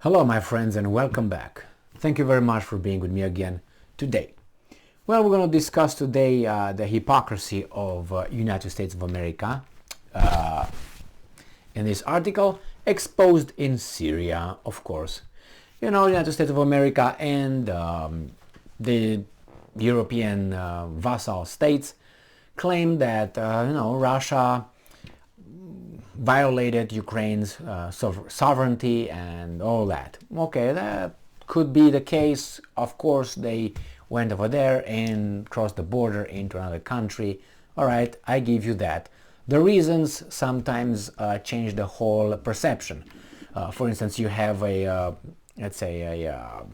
Hello my friends and welcome back. Thank you very much for being with me again today. Well, we're going to discuss today the hypocrisy of United States of America in this article, exposed in Syria, of course. You know, United States of America and the European vassal states claim that, Russia violated Ukraine's sovereignty and all that. Okay, that could be the case. Of course, they went over there and crossed the border into another country. All right, I give you that. The reasons sometimes change the whole perception. For instance, you have let's say a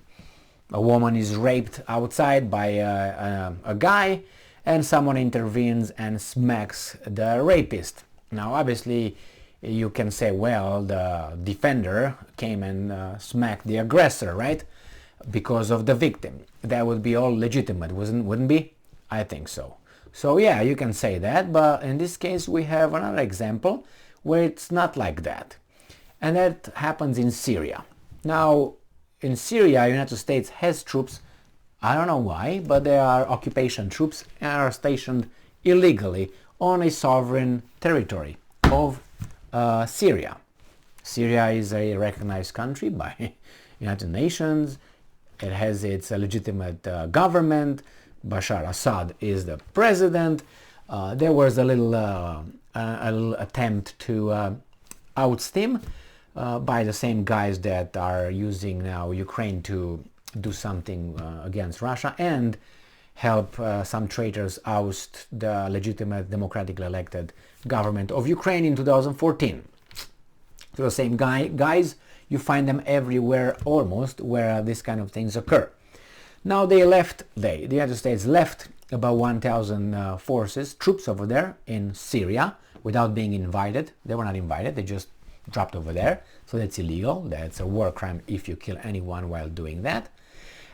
woman is raped outside by a guy, and someone intervenes and smacks the rapist. Now, obviously, you can say, well, the defender came and smacked the aggressor, right? Because of the victim. That would be all legitimate, wouldn't be? I think so. So yeah, you can say that, but in this case we have another example where it's not like that. And that happens in Syria. Now, in Syria, United States has troops. I don't know why, but they are occupation troops and are stationed illegally on a sovereign territory of Syria. Syria is a recognized country by United Nations. It has its legitimate government. Bashar Assad is the president. There was a little attempt to oust him by the same guys that are using now Ukraine to do something against Russia and help some traitors oust the legitimate democratically elected government of Ukraine in 2014. So the same guys, you find them everywhere almost where these kind of things occur. Now the United States left about 1,000 troops over there in Syria without being invited. They were not invited, they just dropped over there. So that's illegal, that's a war crime if you kill anyone while doing that.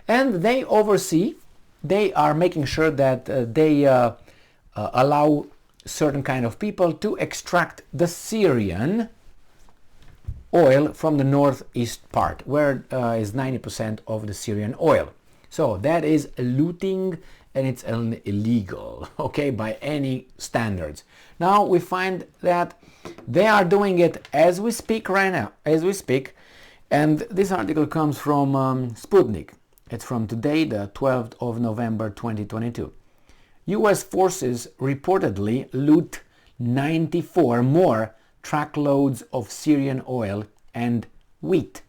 And they are making sure that they allow certain kind of people to extract the Syrian oil from the northeast part, where is 90% of the Syrian oil. So that is looting, and it's illegal, okay, by any standards. Now we find that they are doing it as we speak right now, and this article comes from Sputnik. It's from today, the 12th of November 2022. U.S. forces reportedly loot 94 more truckloads of Syrian oil and wheat.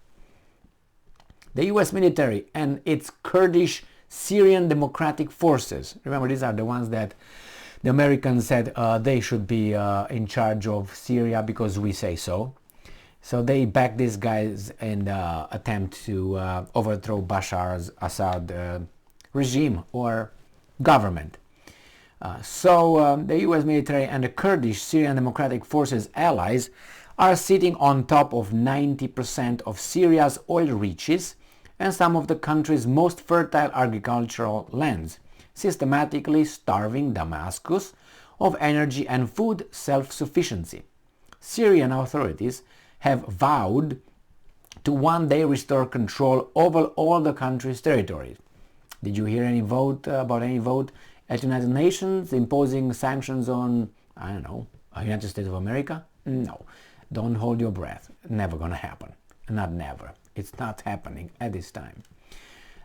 The U.S. military and its Kurdish Syrian Democratic Forces, remember these are the ones that the Americans said they should be in charge of Syria because we say so. So they back these guys in the attempt to overthrow Bashar Assad regime or government. So the US military and the Kurdish Syrian Democratic Forces allies are sitting on top of 90% of Syria's oil reaches and some of the country's most fertile agricultural lands, systematically starving Damascus of energy and food self-sufficiency. Syrian authorities have vowed to one day restore control over all the country's territories. Did you hear any vote about any vote at United Nations imposing sanctions on, I don't know, United States of America? No. Don't hold your breath. Never gonna happen. Not never. It's not happening at this time.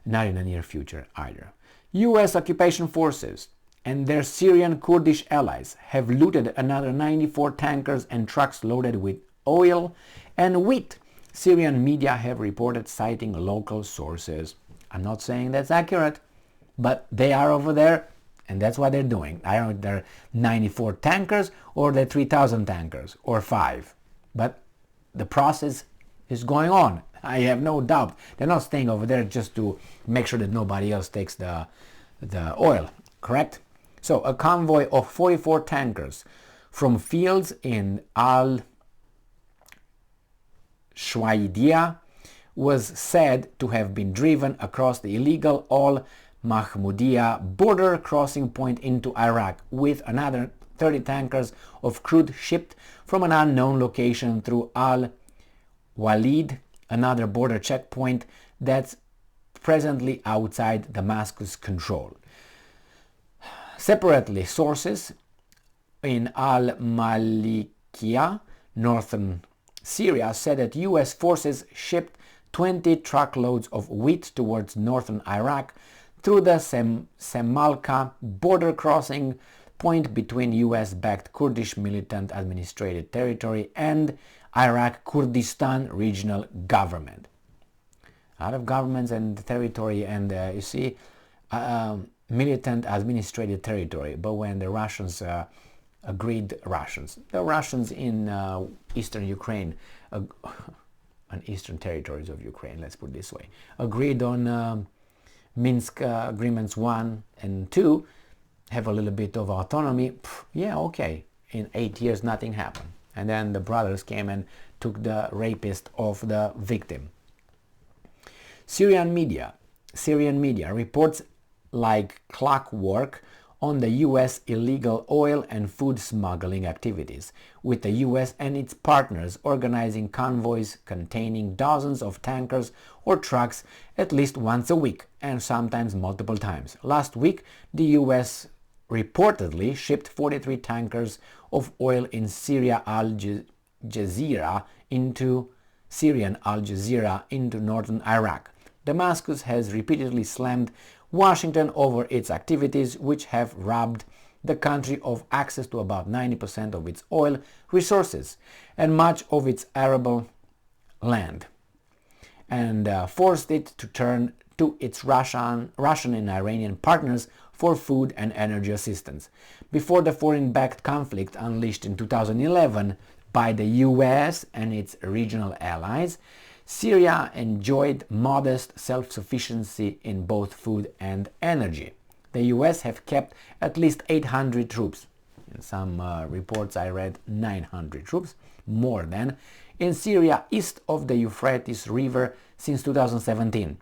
Not in the near future either. US occupation forces and their Syrian Kurdish allies have looted another 94 tankers and trucks loaded with oil and wheat, Syrian media have reported, citing local sources. I'm not saying that's accurate, but they are over there and that's what they're doing. I don't know if they're 94 tankers or they're 3,000 tankers or 5, but the process is going on. I have no doubt. They're not staying over there just to make sure that nobody else takes the oil, correct? So a convoy of 44 tankers from fields in Al-Shwaidia was said to have been driven across the illegal Al-Mahmoudiya border crossing point into Iraq, with another 30 tankers of crude shipped from an unknown location through Al-Walid another border checkpoint that's presently outside Damascus' control. Separately, sources in al-Malikiya, northern Syria, said that U.S. forces shipped 20 truckloads of wheat towards northern Iraq through the Semalka border crossing point between US-backed Kurdish militant administrated territory and Iraq Kurdistan regional government. A lot of governments and territory, and you see militant administrated territory. But when the Russians the Russians in eastern Ukraine, on eastern territories of Ukraine, let's put it this way, agreed on Minsk agreements 1 and 2, have a little bit of autonomy, yeah, okay. In 8 years nothing happened. And then the brothers came and took the rapist of the victim. Syrian media reports like clockwork on the US illegal oil and food smuggling activities, with the US and its partners organizing convoys containing dozens of tankers or trucks at least once a week, and sometimes multiple times. Last week, the US reportedly shipped 43 tankers of oil in Syrian Al Jazeera into northern Iraq. Damascus has repeatedly slammed Washington over its activities, which have robbed the country of access to about 90% of its oil resources and much of its arable land, and forced it to turn to its Russian and Iranian partners for food and energy assistance. Before the foreign-backed conflict unleashed in 2011 by the US and its regional allies, Syria enjoyed modest self-sufficiency in both food and energy. The US have kept at least 800 troops. In some reports I read 900 troops, more than, in Syria east of the Euphrates River since 2017,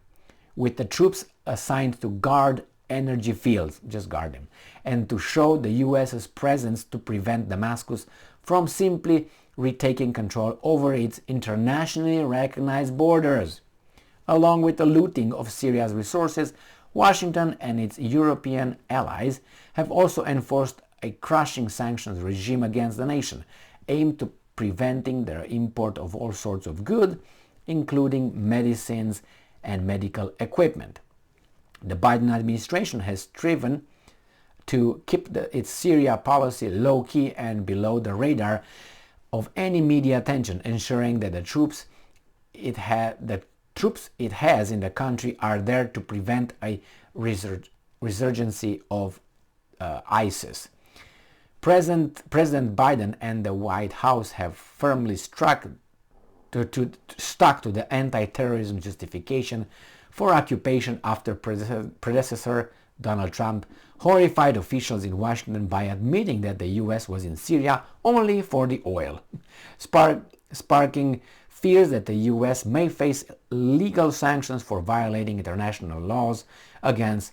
with the troops assigned to guard energy fields, just guard them, and to show the US's presence to prevent Damascus from simply retaking control over its internationally recognized borders. Along with the looting of Syria's resources, Washington and its European allies have also enforced a crushing sanctions regime against the nation, aimed to preventing the import of all sorts of goods, including medicines and medical equipment. The Biden administration has striven to keep its Syria policy low-key and below the radar of any media attention, ensuring that the troops it has in the country are there to prevent a resurgence of ISIS. President Biden and the White House have firmly stuck to the anti-terrorism justification for occupation after predecessor Donald Trump horrified officials in Washington by admitting that the US was in Syria only for the oil, sparking fears that the US may face legal sanctions for violating international laws against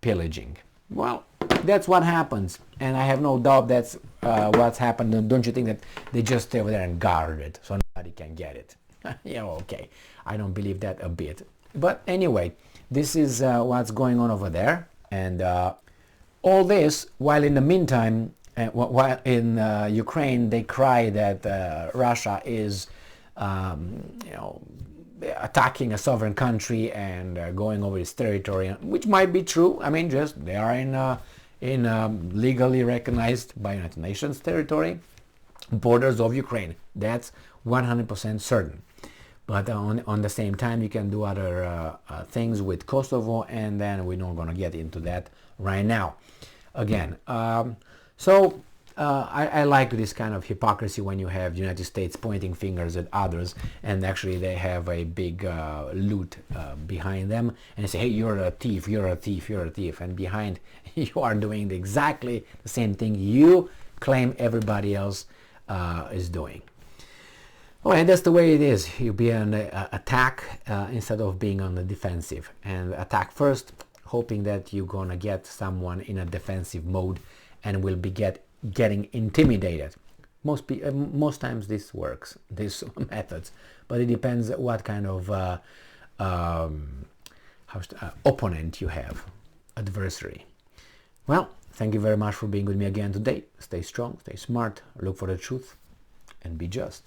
pillaging. Well, that's what happens, and I have no doubt that's what's happened. Don't you think that they just stay over there and guard it so nobody can get it? Yeah, okay. I don't believe that a bit. But anyway, this is what's going on over there, and all this while in the meantime, while in Ukraine they cry that Russia is attacking a sovereign country and going over its territory, which might be true. I mean, just they are in legally recognized by United Nations territory, borders of Ukraine. That's 100% certain. But on the same time, you can do other things with Kosovo, and then we're not going to get into that right now. Again, I like this kind of hypocrisy when you have the United States pointing fingers at others, and actually they have a big loot behind them, and they say, hey, you're a thief, you're a thief, you're a thief, and behind you are doing exactly the same thing you claim everybody else is doing. Oh, and that's the way it is. You be on attack instead of being on the defensive, and attack first, hoping that you're gonna get someone in a defensive mode and will be getting intimidated. most times this works, these methods, but it depends what kind of opponent you have, adversary. Well, thank you very much for being with me again today. Stay strong, stay smart, look for the truth, and be just.